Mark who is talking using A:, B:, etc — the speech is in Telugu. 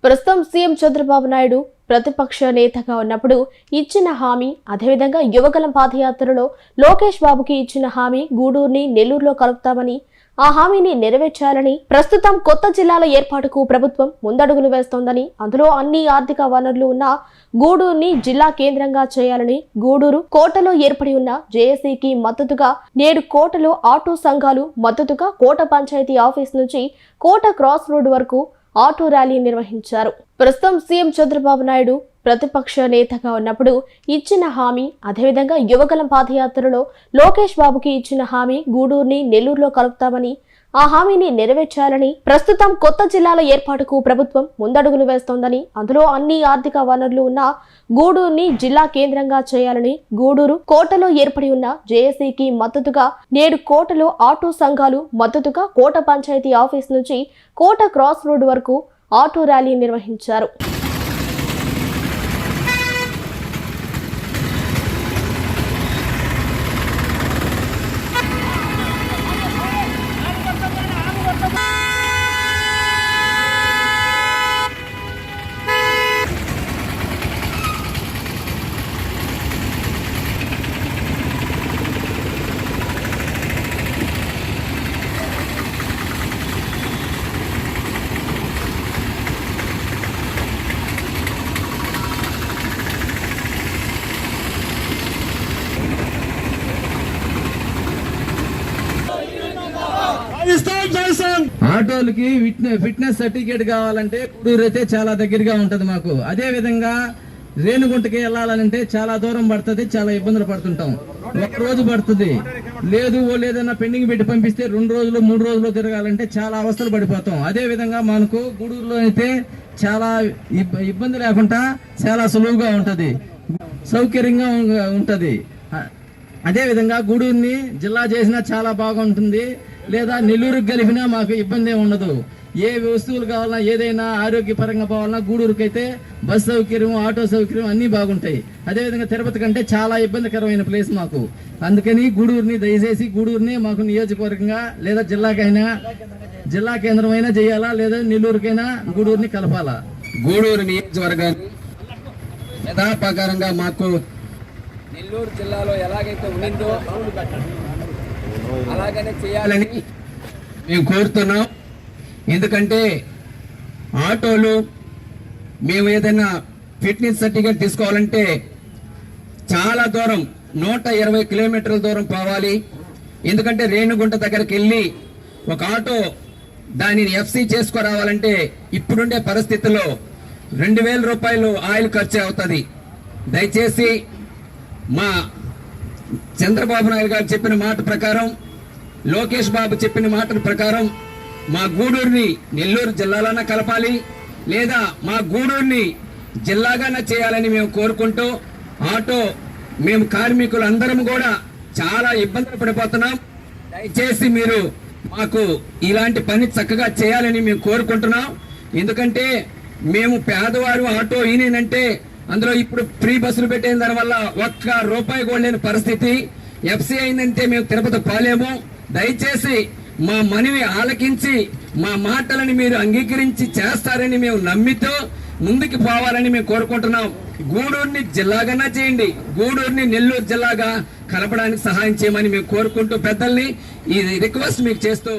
A: ప్రస్తుతం సీఎం చంద్రబాబు నాయుడు ప్రతిపక్ష నేతగా ఉన్నప్పుడు ఇచ్చిన హామీ, అదేవిధంగా యువగలం పాదయాత్రలో లోకేష్ బాబుకి ఇచ్చిన హామీ గూడూరుని నెల్లూరులో కలుపుతామని, ఆ హామీని నెరవేర్చాలని ప్రస్తుతం కొత్త జిల్లాల ఏర్పాటుకు ప్రభుత్వం ముందడుగులు వేస్తోందని, అందులో అన్ని ఆర్థిక వనరులు ఉన్న గూడూరుని జిల్లా కేంద్రంగా చేయాలని, గూడూరు కోటలో ఏర్పడి ఉన్న జేఏసీకి మద్దతుగా నేడు కోటలో ఆటో సంఘాలు మద్దతుగా కోట పంచాయతీ ఆఫీస్ నుంచి కోట క్రాస్ రోడ్ వరకు ఆటో ర్యాలీ నిర్వహించారు. ప్రస్తుతం సీఎం చంద్రబాబు నాయుడు ప్రతిపక్ష నేతగా ఉన్నప్పుడు ఇచ్చిన హామీ, అదేవిధంగా యువగలం పాదయాత్రలో లోకేష్ బాబుకి ఇచ్చిన హామీ గూడూరుని నెల్లూరులో కలుపుతామని, ఆ హామీని నెరవేర్చాలని ప్రస్తుతం కొత్త జిల్లాల ఏర్పాటుకు ప్రభుత్వం ముందడుగులు వేస్తోందని, అందులో అన్ని ఆర్థిక వనరులు ఉన్న గూడూరుని జిల్లా కేంద్రంగా చేయాలని, గూడూరు కోటలో ఏర్పడి ఉన్న జేఏసీకి మద్దతుగా నేడు కోటలో ఆటో సంఘాలు మద్దతుగా కోట పంచాయతీ ఆఫీస్ నుంచి కోట క్రాస్ రోడ్ వరకు ఆటో ర్యాలీ నిర్వహించారు.
B: ఆటోలకి ఫిట్నెస్ సర్టిఫికేట్ కావాలంటే గూడూరు అయితే చాలా దగ్గరగా ఉంటది మాకు. అదే విధంగా రేణుగుంటకి వెళ్ళాలంటే చాలా దూరం పడుతుంది, చాలా ఇబ్బందులు పడుతుంటాం. ఒక రోజు పడుతుంది, లేదన్నా పెండింగ్ పెట్టి పంపిస్తే 2 రోజులు 3 రోజులు తిరగాలంటే చాలా అవస్థలు పడిపోతాం. అదే విధంగా మనకు గూడూరులో అయితే చాలా ఇబ్బంది లేకుండా చాలా సులువుగా ఉంటది, సౌకర్యంగా ఉంటది. అదే విధంగా గూడూరుని జిల్లా చేసినా చాలా బాగుంటుంది, లేదా నెల్లూరుకి కలిపినా మాకు ఇబ్బంది ఉండదు. ఏ వస్తువులు కావాలన్నా, ఏదైనా ఆరోగ్యపరంగా పోవాలన్నా గూడూరుకి అయితే బస్ సౌకర్యం, ఆటో సౌకర్యం అన్ని బాగుంటాయి. అదేవిధంగా తిరుపతి కంటే చాలా ఇబ్బందికరమైన ప్లేస్ మాకు. అందుకని గూడూరుని దయచేసి గూడూరుని మాకు నియోజకవర్గంగా లేదా జిల్లా కేంద్రమైనా చేయాలా, లేదా నెల్లూరుకైనా గూడూరుని కలపాలా.
C: గూడూరు నియోజకవర్గాన్ని యథాప్రకారంగా మాకు నెల్లూరు జిల్లాలో ఎలాగైతే ఉండిందో అలాగనే చేయాలని మేము కోరుతున్నాం. ఎందుకంటే ఆటోలు మేము ఏదైనా ఫిట్నెస్ సర్టిఫికేట్ తీసుకోవాలంటే చాలా దూరం, 120 కిలోమీటర్ల దూరం పోవాలి. ఎందుకంటే రేణుగుంట దగ్గరికి వెళ్ళి ఒక ఆటో దానిని ఎఫ్సి చేసుకురావాలంటే ఇప్పుడుండే పరిస్థితుల్లో 2000 రూపాయలు ఆయిల్ ఖర్చు అవుతుంది. దయచేసి మా చంద్రబాబు నాయుడు గారు చెప్పిన మాట ప్రకారం, లోకేష్ బాబు చెప్పిన మాట ప్రకారం మా గూడూరుని నెల్లూరు జిల్లాలోనే కలపాలి, లేదా మా గూడూరుని జిల్లాగానే చేయాలని మేము కోరుకుంటూ, ఆటో మేము కార్మికులు అందరం కూడా చాలా ఇబ్బందులు పడిపోతున్నాం. దయచేసి మీరు మాకు ఇలాంటి పని చక్కగా చేయాలని మేము కోరుకుంటున్నాం. ఎందుకంటే మేము పేదవారు ఆటో ఈయనంటే అందులో ఇప్పుడు ఫ్రీ బస్సులు పెట్టిన దాని వల్ల ₹1 కూడా లేని పరిస్థితి. ఎఫ్సీ అయిందంటే మేము తిరుపతి పోలేము. దయచేసి మా మనవి ఆలకించి మా మాటలని మీరు అంగీకరించి చేస్తారని మేము నమ్మితో ముందుకు పోవాలని మేము కోరుకుంటున్నాం. గూడూరుని జిల్లాగానే చేయండి, గూడూరుని నెల్లూరు జిల్లాగా కలపడానికి సహాయం చేయమని మేము కోరుకుంటూ పెద్దల్ని ఈ రిక్వెస్ట్ మీకు చేస్తూ